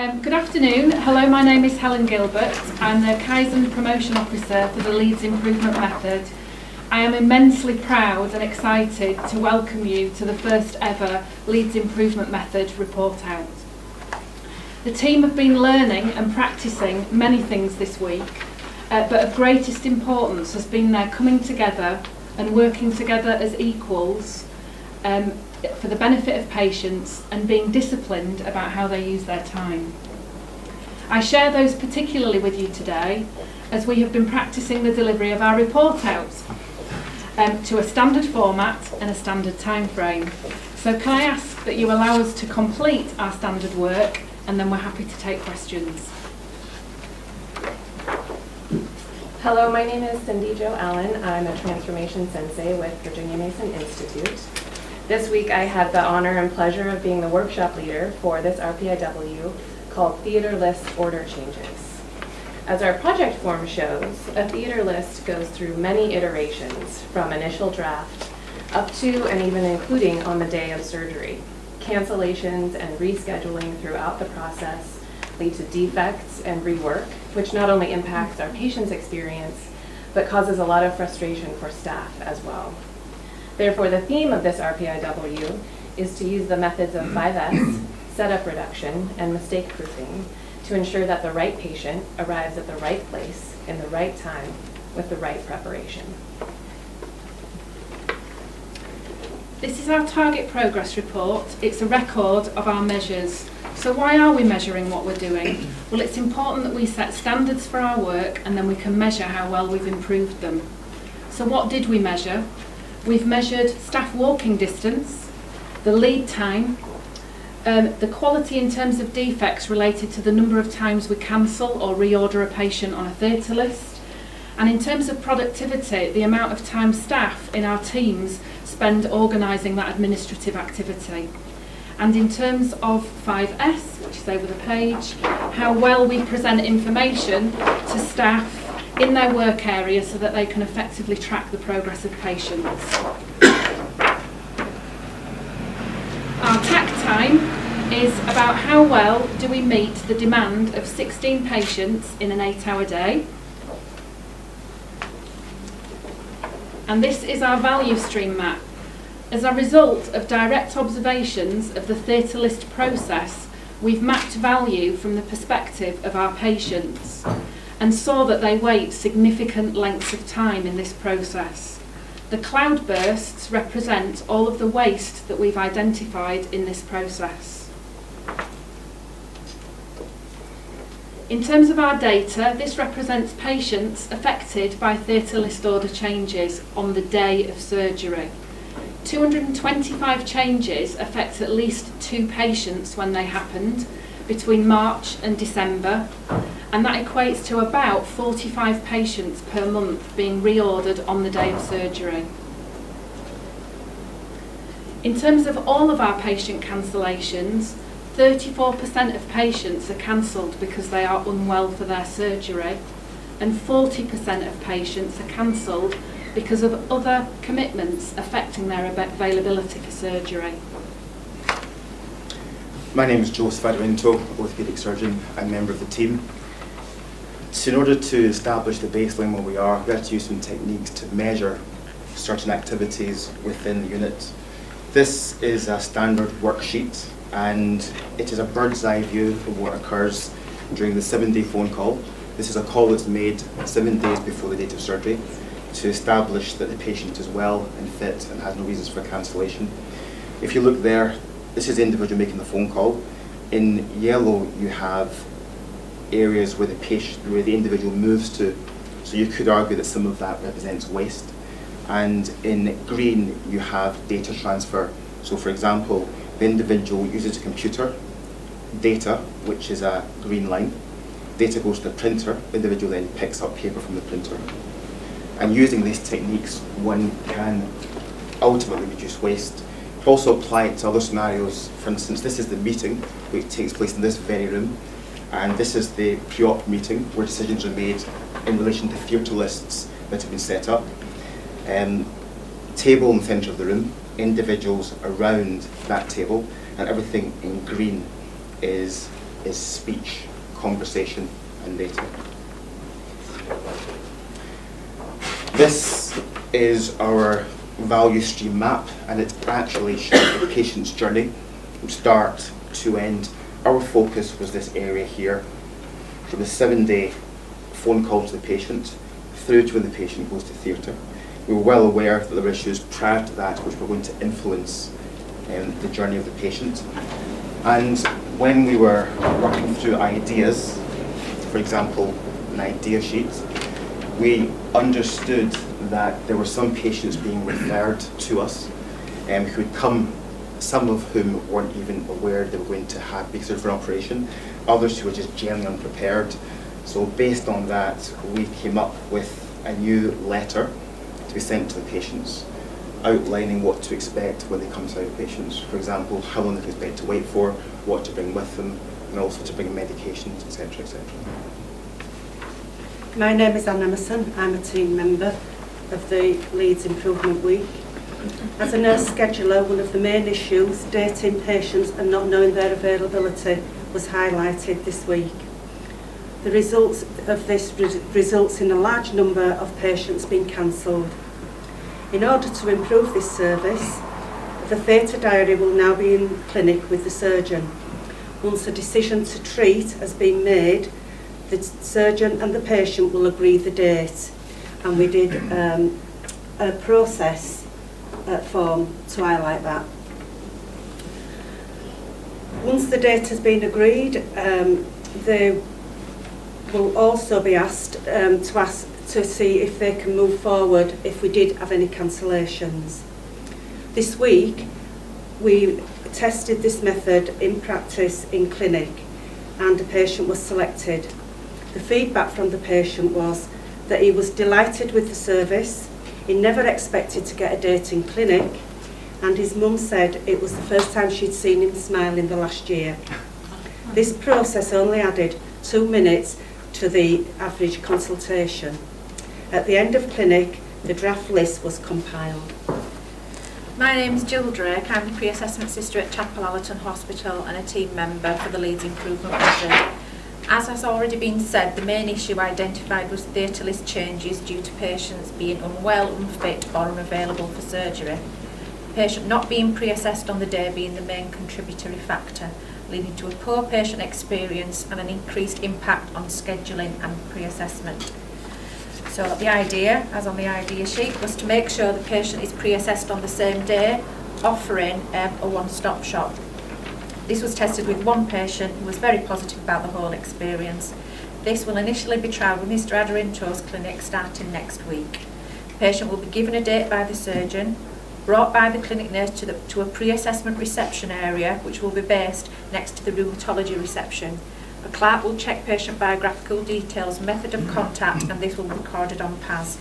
Good afternoon. Hello, my name is Helen Gilbert. I'm the Kaizen Promotion Officer for the Leeds Improvement Method. I am immensely proud and excited to welcome you to the first ever Leeds Improvement Method report out. The team have been learning and practicing many things this week, but of greatest importance has been their coming together and working together as equals for the benefit of patients and being disciplined about how they use their time. I share those particularly with you today as we have been practicing the delivery of our report outs to a standard format and a standard time frame. So can I ask that you allow us to complete our standard work, and then we're happy to take questions. Hello, my name is Cindy Jo Allen. I'm a Transformation Sensei with Virginia Mason Institute. This week I had the honor and pleasure of being the workshop leader for this RPIW called Theater List Order Changes. As our project form shows, a theater list goes through many iterations from initial draft up to and even including on the day of surgery. Cancellations and rescheduling throughout the process lead to defects and rework, which not only impacts our patient's experience, but causes a lot of frustration for staff as well. Therefore, the theme of this RPIW is to use the methods of 5S, setup reduction, and mistake proofing to ensure that the right patient arrives at the right place in the right time with the right preparation. This is our target progress report. It's a record of our measures. So why are we measuring what we're doing? Well, it's important that we set standards for our work and then we can measure how well we've improved them. So what did we measure? We've measured staff walking distance, the lead time, the quality in terms of defects related to the number of times we cancel or reorder a patient on a theatre list, and in terms of productivity, the amount of time staff in our teams spend organising that administrative activity. And in terms of 5S, which is over the page, how well we present information to staff in their work area so that they can effectively track the progress of patients. Our TAC time is about how well do we meet the demand of 16 patients in an 8-hour day. And this is our value stream map. As a result of direct observations of the theatre list process, we've mapped value from the perspective of our patients and saw that they wait significant lengths of time in this process. The cloud bursts represent all of the waste that we've identified in this process. In terms of our data, this represents patients affected by theatre list order changes on the day of surgery. 225 changes affect at least 2 patients when they happened between March and December, and that equates to about 45 patients per month being reordered on the day of surgery. In terms of all of our patient cancellations, 34% of patients are cancelled because they are unwell for their surgery, and 40% of patients are cancelled because of other commitments affecting their availability for surgery. My name is Joe Sfadrinto, orthopaedic surgeon and member of the team. So in order to establish the baseline where we are, we have to use some techniques to measure certain activities within the unit. This is a standard worksheet, and it is a bird's eye view of what occurs during the 7-day phone call. This is a call that's made 7 days before the date of surgery to establish that the patient is well and fit and has no reasons for cancellation. If you look there, this is the individual making the phone call. In yellow, you have areas where the individual moves to, so you could argue that some of that represents waste. And in green, you have data transfer. So for example, the individual uses a computer, data, which is a green line. Data goes to the printer, the individual then picks up paper from the printer. And using these techniques, one can ultimately reduce waste. Also apply it to other scenarios. For instance, this is the meeting which takes place in this very room. And this is the pre-op meeting where decisions are made in relation to theatre lists that have been set up. Table in the centre of the room, individuals around that table, and everything in green is is speech, conversation, and data. This is our value stream map, and it actually shows the patient's journey from start to end. Our focus was this area here, from the 7-day phone call to the patient through to when the patient goes to theatre. We were well aware that there were issues prior to that which were going to influence the journey of the patient. And when we were working through ideas, for example, an idea sheet, we understood that there were some patients being referred to us who had come, some of whom weren't even aware they were going to have be considered for an operation, others who were just generally unprepared. So based on that, we came up with a new letter to be sent to the patients, outlining what to expect when they come to outpatients. For example, how long they can expect to wait for, what to bring with them, and also to bring medications, etc., etc. My name is Anne Emerson. I'm a team member of the Leeds Improvement Week. As a nurse scheduler, one of the main issues, dating patients and not knowing their availability, was highlighted this week. The results of this results in a large number of patients being cancelled. In order to improve this service, the theatre diary will now be in clinic with the surgeon. Once a decision to treat has been made, the surgeon and the patient will agree the date, and we did a process form to highlight that. Once the date has been agreed, they will also be asked to see if they can move forward if we did have any cancellations. This week we tested this method in practice in clinic, and a patient was selected. The feedback from the patient was that he was delighted with the service, he never expected to get a date in clinic, and his mum said it was the first time she'd seen him smile in the last year. This process only added 2 minutes to the average consultation. At the end of clinic, the draft list was compiled. My name is Jill Drake. I'm the pre-assessment sister at Chapel Allerton Hospital and a team member for the Leeds Improvement Method. As has already been said, the main issue identified was theatre list changes due to patients being unwell, unfit or unavailable for surgery. The patient not being pre-assessed on the day being the main contributory factor, leading to a poor patient experience and an increased impact on scheduling and pre-assessment. So the idea, as on the idea sheet, was to make sure the patient is pre-assessed on the same day, offering a one-stop shop. This was tested with one patient who was very positive about the whole experience. This will initially be trialled with Mr Adarinto's clinic starting next week. The patient will be given a date by the surgeon, brought by the clinic nurse to a pre-assessment reception area which will be based next to the rheumatology reception. A clerk will check patient biographical details, method of contact, and this will be recorded on PAS.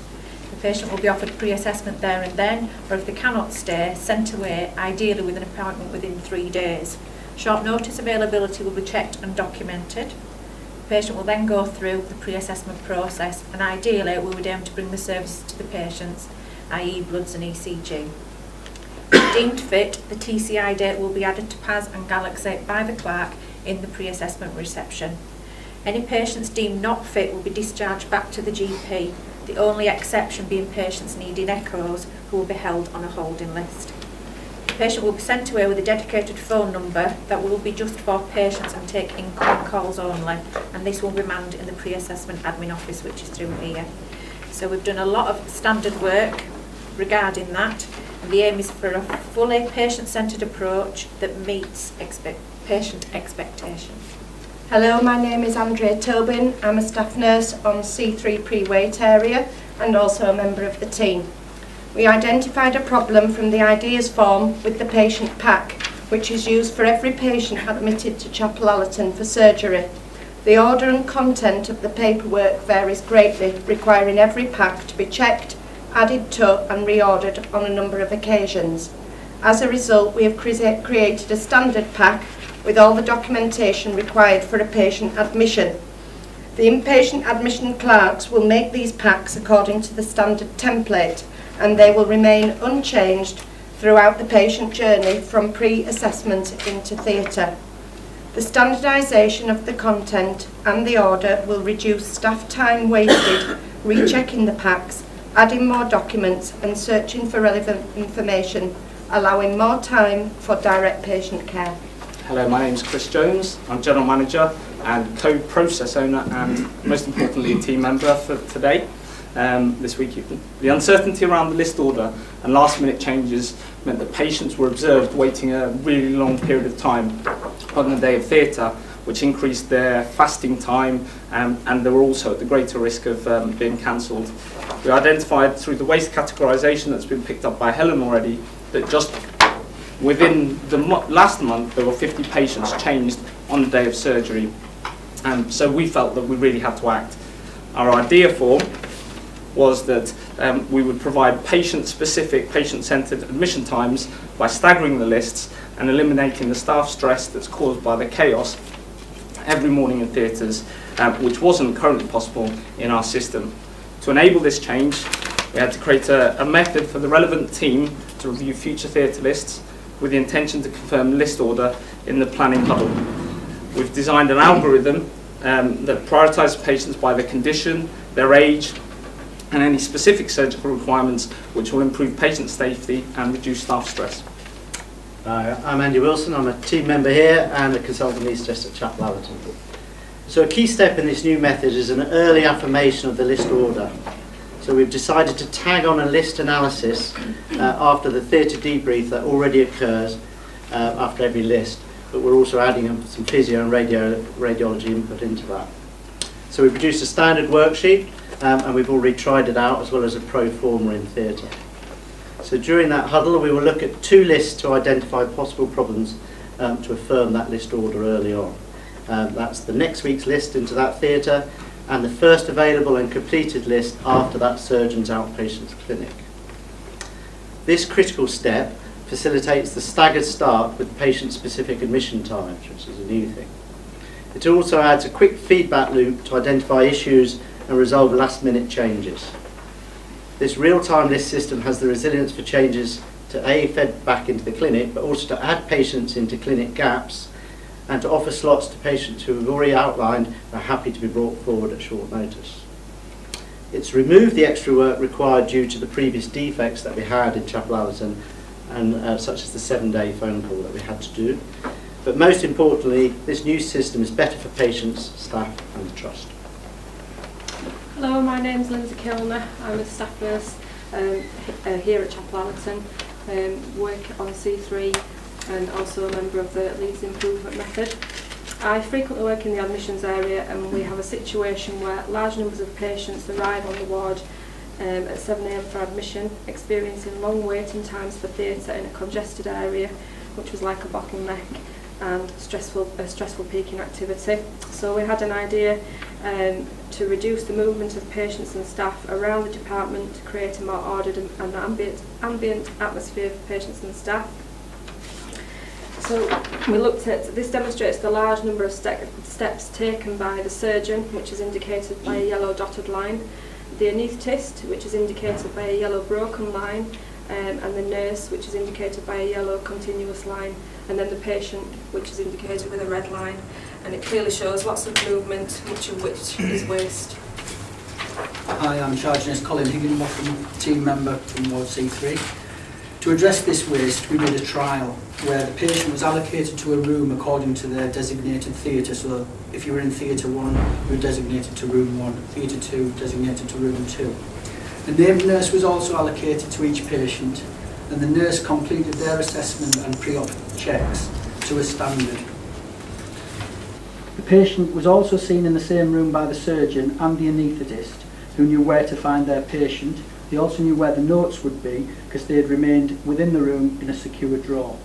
The patient will be offered pre-assessment there and then, or if they cannot stay, sent away, ideally with an appointment within 3 days. Short notice availability will be checked and documented. The patient will then go through the pre-assessment process, and ideally we would aim to bring the services to the patients, i.e. bloods and ECG. If deemed fit, the TCI date will be added to PAS and Galaxy by the clerk in the pre-assessment reception. Any patients deemed not fit will be discharged back to the GP, the only exception being patients needing echoes who will be held on a holding list. The patient will be sent away with a dedicated phone number that will be just for patients and take incoming calls only, and this will be manned in the pre-assessment admin office, which is through here. So we've done a lot of standard work regarding that, and the aim is for a fully patient-centred approach that meets patient expectations. Hello, my name is Andrea Tobin. I'm a staff nurse on C3 pre-wait area and also a member of the team. We identified a problem from the ideas form with the patient pack, which is used for every patient admitted to Chapel Allerton for surgery. The order and content of the paperwork varies greatly, requiring every pack to be checked, added to and reordered on a number of occasions. As a result, we have created a standard pack with all the documentation required for a patient admission. The inpatient admission clerks will make these packs according to the standard template, and they will remain unchanged throughout the patient journey from pre-assessment into theatre. The standardisation of the content and the order will reduce staff time wasted rechecking the packs, adding more documents and searching for relevant information, allowing more time for direct patient care. Hello, my name is Chris Jones. I'm General Manager and Co-Process Owner and, most importantly, a team member for today. This week, the uncertainty around the list order and last-minute changes meant that patients were observed waiting a really long period of time on the day of theatre, which increased their fasting time, and they were also at the greater risk of being cancelled. We identified through the waste categorisation that's been picked up by Helen already that just within the last month there were 50 patients changed on the day of surgery, and so we felt that we really had to act. Our idea was that we would provide patient-specific, patient-centred admission times by staggering the lists and eliminating the staff stress that's caused by the chaos every morning in theatres, which wasn't currently possible in our system. To enable this change, we had to create a method for the relevant team to review future theatre lists with the intention to confirm list order in the planning huddle. We've designed an algorithm that prioritises patients by their condition, their age, and any specific surgical requirements, which will improve patient safety and reduce staff stress. I'm Andy Wilson. I'm a team member here and a consultant anaesthetist at Chapel Allerton. So a key step in this new method is an early affirmation of the list order. So we've decided to tag on a list analysis after the theatre debrief that already occurs after every list, but we're also adding some physio and radiology input into that. So we produced a standard worksheet and we've already tried it out, as well as a pro forma in theatre. So during that huddle we will look at 2 lists to identify possible problems to affirm that list order early on. That's the next week's list into that theatre and the first available and completed list after that surgeon's outpatient clinic. This critical step facilitates the staggered start with patient-specific admission times, which is a new thing. It also adds a quick feedback loop to identify issues and resolve last-minute changes. This real-time list system has the resilience for changes to A, fed back into the clinic, but also to add patients into clinic gaps and to offer slots to patients who have already outlined and are happy to be brought forward at short notice. It's removed the extra work required due to the previous defects that we had in Chapel Allerton, and such as the 7-day phone call that we had to do. But most importantly, this new system is better for patients, staff and the trust. Hello, my name's Lindsay Kilner. I'm a staff nurse here at Chapel Allerton, work on C3 and also a member of the Leeds Improvement Method. I frequently work in the admissions area, and we have a situation where large numbers of patients arrive on the ward at 7 a.m. for admission, experiencing long waiting times for theatre in a congested area, which was like a bottleneck and a stressful peaking activity. So we had an idea to reduce the movement of patients and staff around the department to create a more ordered and ambient atmosphere for patients and staff. So we looked at, this demonstrates the large number of steps taken by the surgeon, which is indicated by a yellow dotted line, the anaesthetist, which is indicated by a yellow broken line, and the nurse, which is indicated by a yellow continuous line, and then the patient, which is indicated with a red line. And it clearly shows lots of movement, much of which is waste. Hi, I'm Charge Nurse Colin Higginbotham, team member from Ward C3. To address this waste, we did a trial where the patient was allocated to a room according to their designated theatre. So if you were in Theatre 1, you were designated to Room 1, Theatre 2, designated to Room 2. The named nurse was also allocated to each patient, and the nurse completed their assessment and pre-op checks to a standard. The patient was also seen in the same room by the surgeon and the anaesthetist, who knew where to find their patient. They also knew where the notes would be because they had remained within the room in a secure drawer.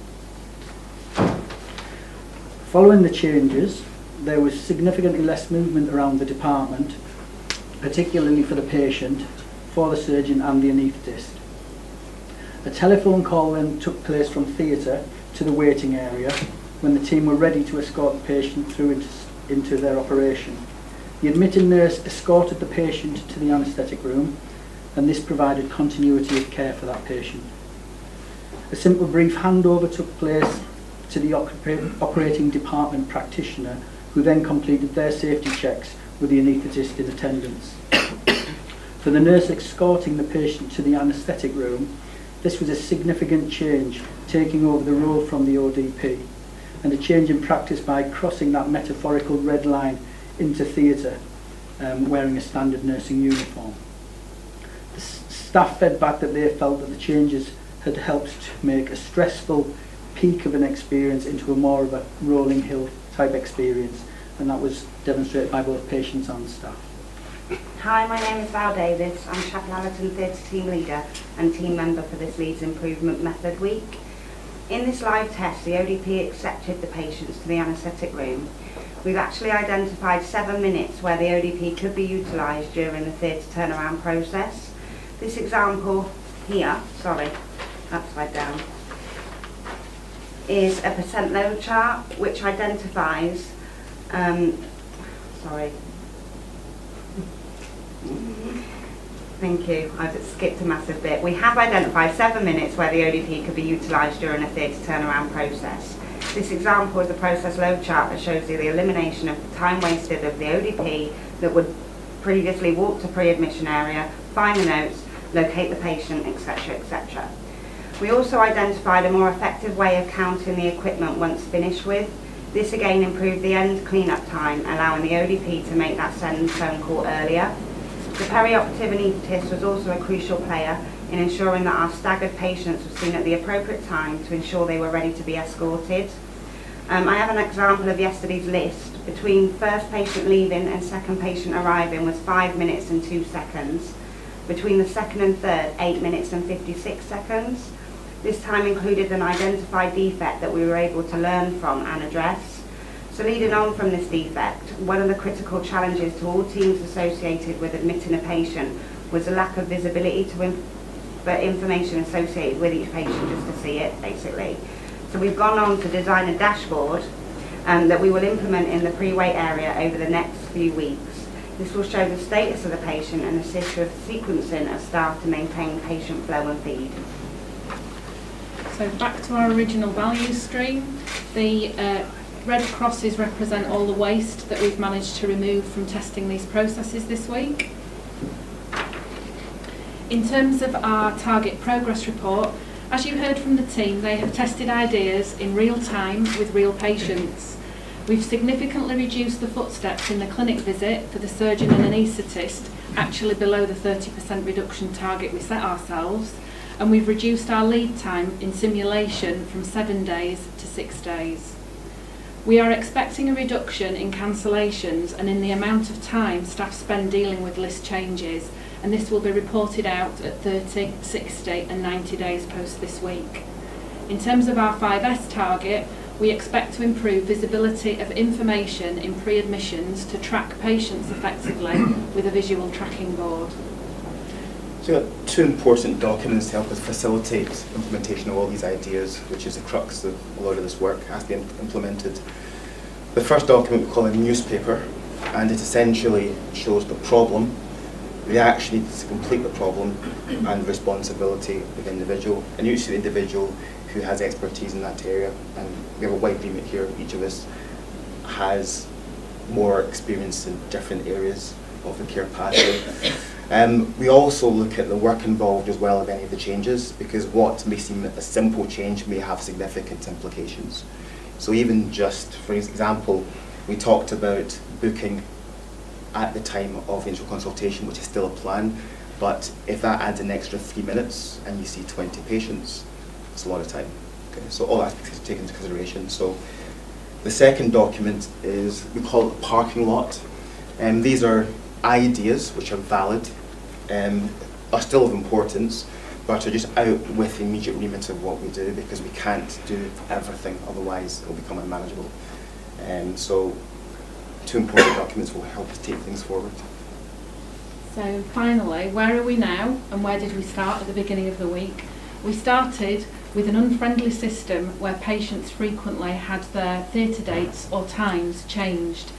Following the changes, there was significantly less movement around the department, particularly for the patient, for the surgeon and the anaesthetist. A telephone call then took place from theatre to the waiting area when the team were ready to escort the patient through into their operation. The admitting nurse escorted the patient to the anaesthetic room, and this provided continuity of care for that patient. A simple brief handover took place to the operating department practitioner, who then completed their safety checks with the anaesthetist in attendance. For the nurse escorting the patient to the anaesthetic room, this was a significant change, taking over the role from the ODP, and a change in practice by crossing that metaphorical red line into theatre, wearing a standard nursing uniform. The staff fed back that they felt that the changes had helped to make a stressful peak of an experience into a more of a rolling hill type experience, and that was demonstrated by both patients and staff. Hi, my name is Val Davis. I'm Chapel Allerton Theatre Team Leader and team member for this Leeds Improvement Method Week. In this live test, the ODP accepted the patients to the anaesthetic room. We've actually identified 7 minutes where the ODP could be utilised during the theatre turnaround process. This example here, upside down, is a percent load chart which identifies, Thank you, I've skipped a massive bit. We have identified 7 minutes where the ODP could be utilised during a theatre turnaround process. This example is a process load chart that shows you the elimination of the time wasted of the ODP that would previously walk to pre-admission area, find the notes, locate the patient, etc., etc. We also identified a more effective way of counting the equipment once finished with. This again improved the end clean-up time, allowing the ODP to make that send phone call earlier. The perioperative anaesthetist was also a crucial player in ensuring that our staggered patients were seen at the appropriate time to ensure they were ready to be escorted. I have an example of yesterday's list. Between first patient leaving and second patient arriving was 5 minutes and 2 seconds. Between the second and third, 8 minutes and 56 seconds. This time included an identified defect that we were able to learn from and address. So leading on from this defect, one of the critical challenges to all teams associated with admitting a patient was the lack of visibility for information associated with each patient, just to see it, basically. So we've gone on to design a dashboard that we will implement in the pre-wait area over the next few weeks. This will show the status of the patient and assist with sequencing of staff to maintain patient flow and feed. So back to our original value stream. The red crosses represent all the waste that we've managed to remove from testing these processes this week. In terms of our target progress report, as you heard from the team, they have tested ideas in real time with real patients. We've significantly reduced the footsteps in the clinic visit for the surgeon and anaesthetist, actually below the 30% reduction target we set ourselves, and we've reduced our lead time in simulation from 7 days to 6 days. We are expecting a reduction in cancellations and in the amount of time staff spend dealing with list changes, and this will be reported out at 30, 60 and 90 days post this week. In terms of our 5S target, we expect to improve visibility of information in pre-admissions to track patients effectively with a visual tracking board. So we've got 2 important documents to help us facilitate implementation of all these ideas, which is the crux of a lot of this work has been implemented. The first document we call a newspaper, and it essentially shows the problem, the action needs to complete the problem, and the responsibility of the individual. And usually the individual who has expertise in that area, and we have a wide remit here, each of us has more experience in different areas of the care pathway. We also look at the work involved as well of any of the changes, because what may seem a simple change may have significant implications. So even just, for example, we talked about booking at the time of initial consultation, which is still a plan, but if that adds an extra 3 minutes and you see 20 patients, it's a lot of time. Okay, so all that is taken into consideration. So the second document is, we call it a parking lot. These are ideas which are valid, are still of importance, but are just out with the immediate remit of what we do, because we can't do everything, otherwise it will become unmanageable. So 2 important documents will help us take things forward. So finally, where are we now and where did we start at the beginning of the week? We started with an unfriendly system where patients frequently had their theatre dates or times changed,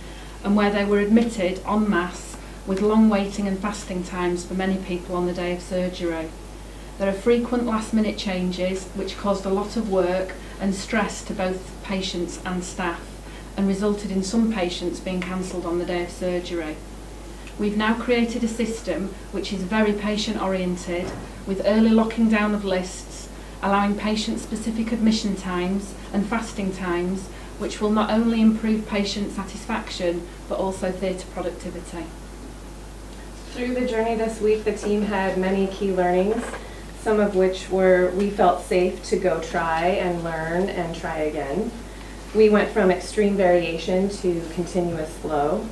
and where they were admitted en masse with long waiting and fasting times for many people on the day of surgery. There are frequent last-minute changes which caused a lot of work and stress to both patients and staff and resulted in some patients being cancelled on the day of surgery. We've now created a system which is very patient oriented, with early locking down of lists, allowing patient-specific admission times and fasting times, which will not only improve patient satisfaction, but also theatre productivity. Through the journey this week, the team had many key learnings, some of which were we felt safe to go try and learn and try again. We went from extreme variation to continuous flow.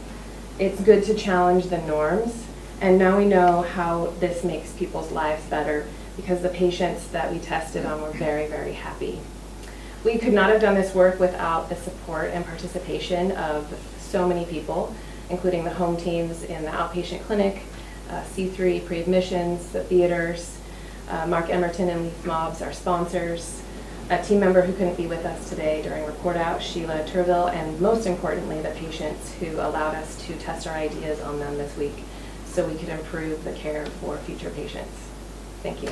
It's good to challenge the norms, and now we know how this makes people's lives better because the patients that we tested on were very, very happy. We could not have done this work without the support and participation of so many people, including the home teams in the outpatient clinic, C3 pre-admissions, the theaters, Mark Emerton and Leaf Mobs, our sponsors, a team member who couldn't be with us today during report out, Sheila Turville, and most importantly, the patients who allowed us to test our ideas on them this week so we could improve the care for future patients. Thank you.